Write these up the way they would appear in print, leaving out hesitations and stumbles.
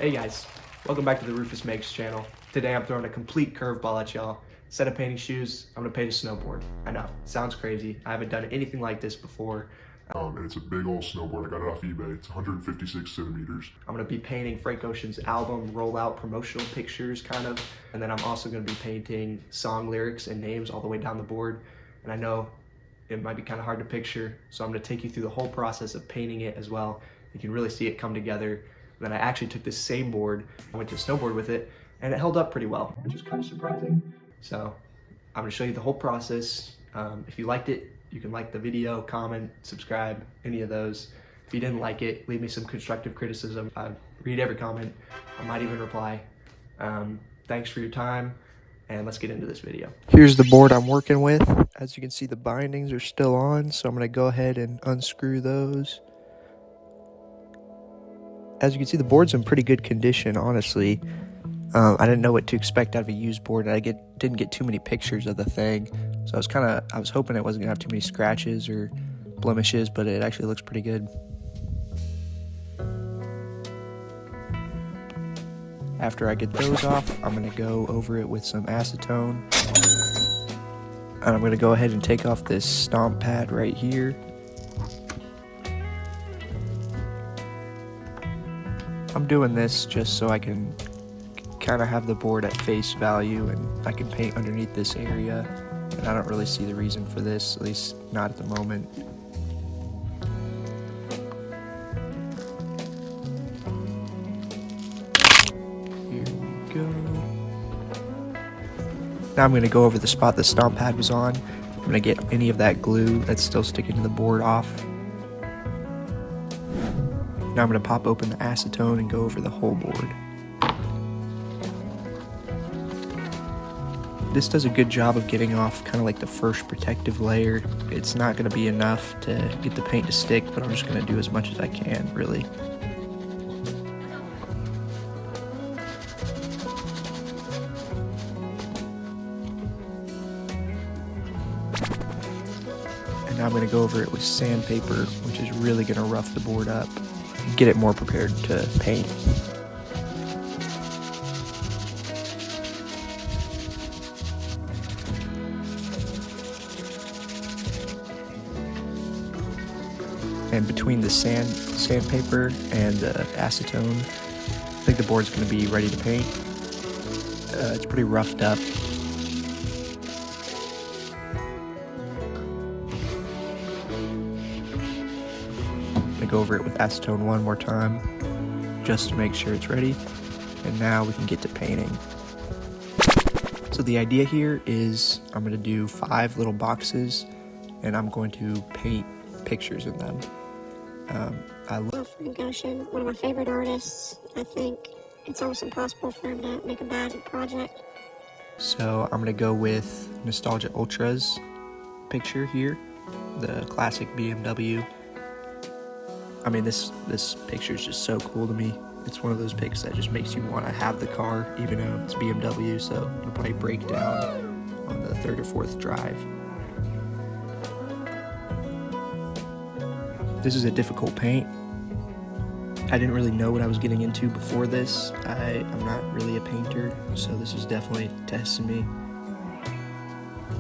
Hey guys, welcome back to the Rufus Makes channel. Today I'm throwing a complete curveball at y'all. Instead of painting shoes, I'm gonna paint a snowboard. I know, sounds crazy. I haven't done anything like this before. And it's a big old snowboard. I got it off eBay. It's 156 centimeters. I'm gonna be painting Frank Ocean's album rollout promotional pictures, kind of. And then I'm also gonna be painting song lyrics and names all the way down the board. And I know it might be kind of hard to picture, so I'm gonna take you through the whole process of painting it as well. You can really see it come together. And then I actually took this same board, I went to snowboard with it, and it held up pretty well, which is kind of surprising. So I'm gonna show you the whole process. If you liked it, you can like the video, comment, subscribe, any of those. If you didn't like it, leave me some constructive criticism. I read every comment, I might even reply. Thanks for your time, and let's get into this video. Here's the board I'm working with. As you can see, the bindings are still on, so I'm gonna go ahead and unscrew those. As you can see, the board's in pretty good condition, honestly. I didn't know what to expect out of a used board, and I didn't get too many pictures of the thing. So I was hoping it wasn't gonna have too many scratches or blemishes, but it actually looks pretty good. After I get those off, I'm gonna go over it with some acetone. And I'm gonna go ahead and take off this stomp pad right here. I'm doing this just so I can kind of have the board at face value and I can paint underneath this area, and I don't really see the reason for this, at least not at the moment. Here we go. Now I'm going to go over the spot the stomp pad was on. I'm going to get any of that glue that's still sticking to the board off. Now I'm going to pop open the acetone and go over the whole board. This does a good job of getting off kind of like the first protective layer. It's not going to be enough to get the paint to stick, but I'm just going to do as much as I can, really. And now I'm going to go over it with sandpaper, which is really going to rough the board up. Get it more prepared to paint. And between the sandpaper and acetone, I think the board's going to be ready to paint. It's pretty roughed up. Go over it with acetone one more time just to make sure it's ready, and now we can get to painting. So the idea here is I'm going to do 5 little boxes and I'm going to paint pictures in them. I love Frank Ocean, one of my favorite artists. I think it's almost impossible for him to make a bad project. So I'm going to go with Nostalgia Ultra's picture here, the classic BMW. I mean, this picture is just so cool to me. It's one of those pics that just makes you want to have the car, even though it's BMW, so it'll probably break down on the 3rd or 4th drive. This is a difficult paint. I didn't really know what I was getting into before this. I'm not really a painter, so this is definitely testing me.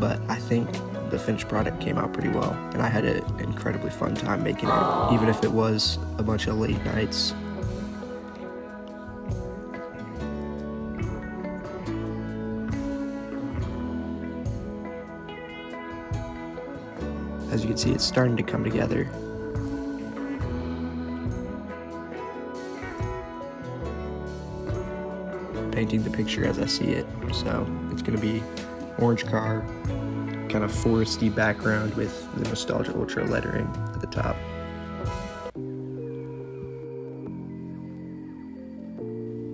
But I think the finished product came out pretty well, and I had an incredibly fun time making it, even if it was a bunch of late nights. As you can see, it's starting to come together. Painting the picture as I see it, so it's going to be orange car, kind of foresty background with the Nostalgia Ultra lettering at the top.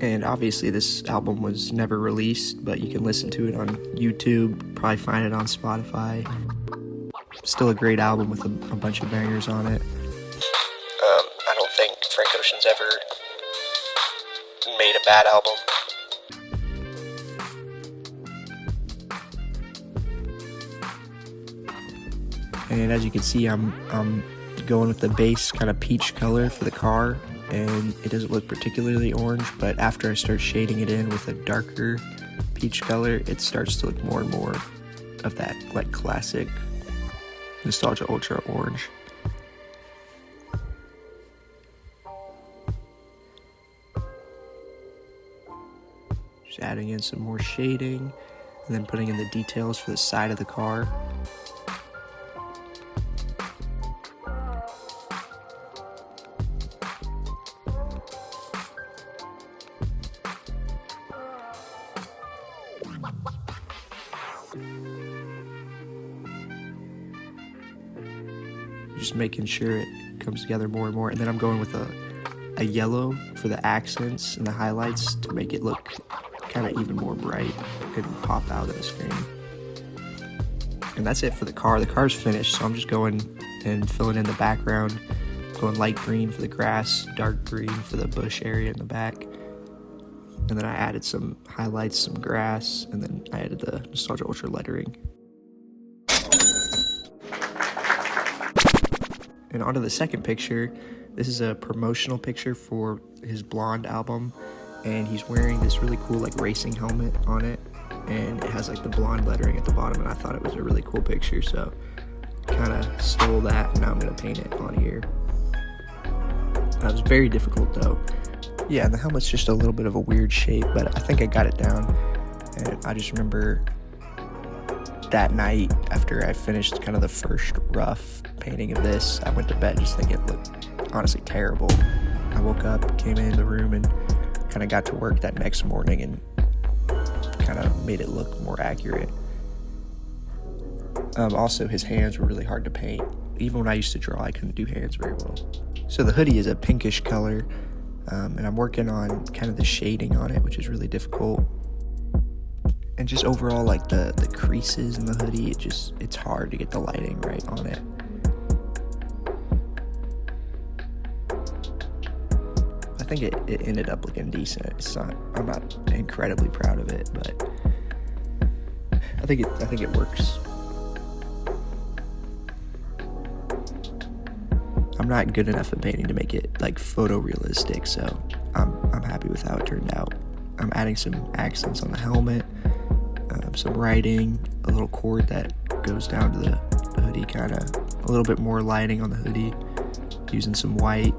And obviously this album was never released, but you can listen to it on YouTube, probably find it on Spotify. Still a great album with a bunch of bangers on it. I don't think Frank Ocean's ever made a bad album. And as you can see, I'm going with the base kind of peach color for the car. and it doesn't look particularly orange, but after I start shading it in with a darker peach color, it starts to look more and more of that like classic Nostalgia Ultra orange. Just adding in some more shading and then putting in the details for the side of the car. Just making sure it comes together more and more, and then I'm going with a yellow for the accents and the highlights to make it look kind of even more bright and pop out of the screen. And that's it for the car. The car's finished, so I'm just going and filling in the background, going light green for the grass, dark green for the bush area in the back. And then I added some highlights, some grass, and then I added the Nostalgia Ultra lettering. And onto the second picture. This is a promotional picture for his Blonde album, and he's wearing this really cool like racing helmet on it, and it has like the blonde lettering at the bottom, and I thought it was a really cool picture, so kind of stole that, and now I'm going to paint it on here. That was very difficult though. Yeah, and the helmet's just a little bit of a weird shape, but I think I got it down. And I just remember that night after I finished kind of the first rough painting of this, I went to bed just thinking it looked honestly terrible. I woke up, came in the room, and kind of got to work that next morning and kind of made it look more accurate. Also, his hands were really hard to paint. Even when I used to draw, I couldn't do hands very well. So the hoodie is a pinkish color, and I'm working on kind of the shading on it, which is really difficult. And just overall, like the creases in the hoodie, it's hard to get the lighting right on it. I think it ended up looking decent. I'm not incredibly proud of it, but I think it works. I'm not good enough at painting to make it like photorealistic, so I'm happy with how it turned out. I'm adding some accents on the helmet, some writing, a little cord that goes down to the hoodie, kind of a little bit more lighting on the hoodie, using some white.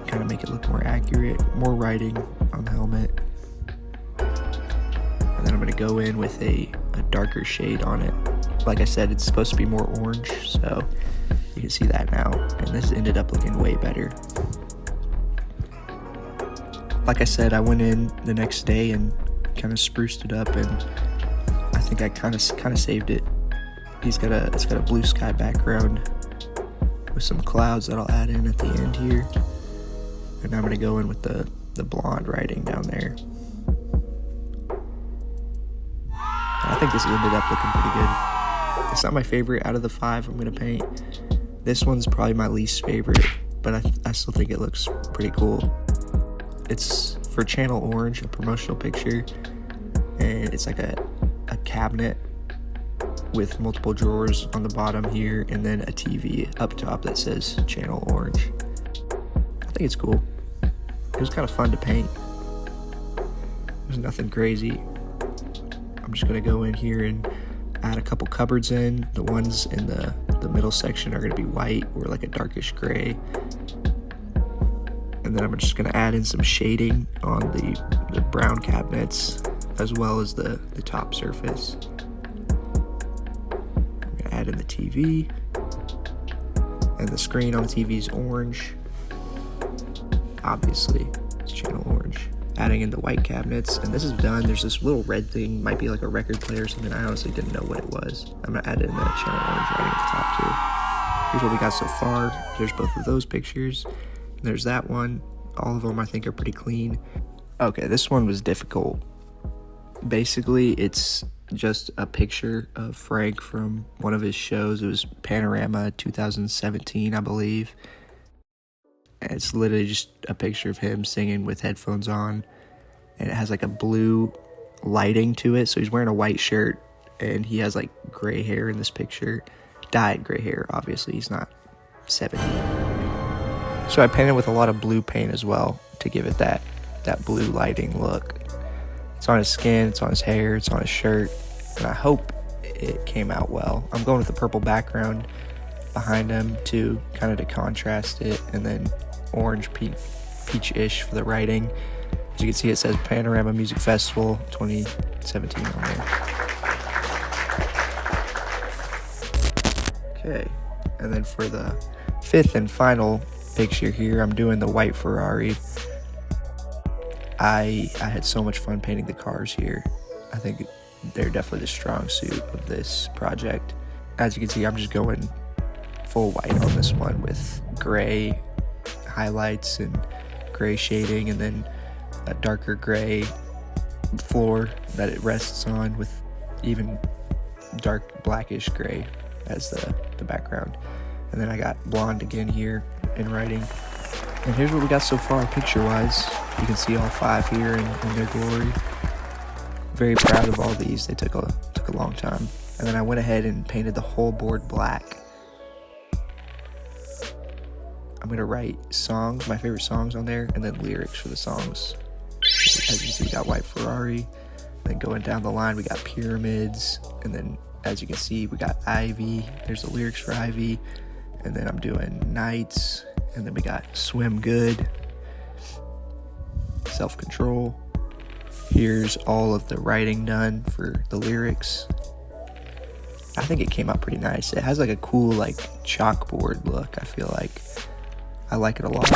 Kind of make it look more accurate, more writing on the helmet. And then I'm going to go in with a darker shade on it. Like I said, it's supposed to be more orange, so you can see that now. And this ended up looking way better. Like I said, I went in the next day and kind of spruced it up, and I think I kind of saved it. It's got a blue sky background with some clouds that I'll add in at the end here. And I'm going to go in with the blonde writing down there. I think this ended up looking pretty good. It's not my favorite out of the 5 I'm going to paint. This one's probably my least favorite, but I still think it looks pretty cool. It's for Channel Orange, a promotional picture, and it's like a cabinet with multiple drawers on the bottom here, and then a TV up top that says Channel Orange. I think it's cool. It was kind of fun to paint. There's nothing crazy. I'm just going to go in here and add a couple cupboards in. The ones in the middle section are going to be white or like a darkish gray. And then I'm just going to add in some shading on the brown cabinets as well as the top surface. I'm going to add in the TV. And the screen on the TV is orange. Obviously, it's Channel Orange. Adding in the white cabinets, and this is done. There's this little red thing, might be like a record player or something. I honestly didn't know what it was. I'm gonna add in the Channel Orange writing at the top too. Here's what we got so far. There's both of those pictures. There's that one. All of them I think are pretty clean. Okay, this one was difficult. Basically, it's just a picture of Frank from one of his shows. It was Panorama 2017, I believe. And it's literally just a picture of him singing with headphones on. And it has like a blue lighting to it. So he's wearing a white shirt and he has like gray hair in this picture. Dyed gray hair, obviously. He's not 70. So I painted with a lot of blue paint as well to give it that blue lighting look. It's on his skin, it's on his hair, it's on his shirt. And I hope it came out well. I'm going with the purple background behind him too, kind of to contrast it, and then orange peach-ish for the writing. As you can see, it says Panorama Music Festival 2017 on there. Okay, and then for the 5th and final picture here, I'm doing the white Ferrari. I had so much fun painting the cars here. I think they're definitely the strong suit of this project. As you can see, I'm just going full white on this one with gray highlights and gray shading, and then a darker gray floor that it rests on with even dark blackish gray as the background. And then I got blonde again here in writing. And here's what we got so far picture wise. You can see all 5 here in their glory. Very proud of all these. They took a long time. And then I went ahead and painted the whole board black. I'm gonna write songs, my favorite songs on there, and then lyrics for the songs. As you see, we got white Ferrari. Then going down the line, we got pyramids. And then as you can see, we got Ivy. There's the lyrics for Ivy. And then I'm doing nights. And then we got swim good, self-control. Here's all of the writing done for the lyrics. I think it came out pretty nice. It has like a cool like chalkboard look. I feel like I like it a lot.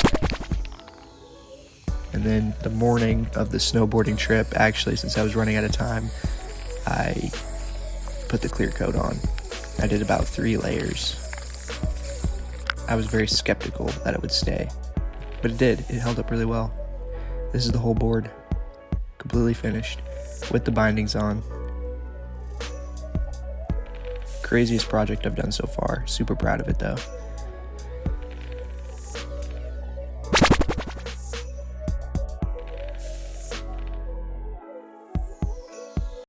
And then the morning of the snowboarding trip, actually, since I was running out of time, I put the clear coat on. I did about 3 layers. I was very skeptical that it would stay, but it did. It held up really well. This is the whole board, completely finished, with the bindings on. Craziest project I've done so far. Super proud of it though.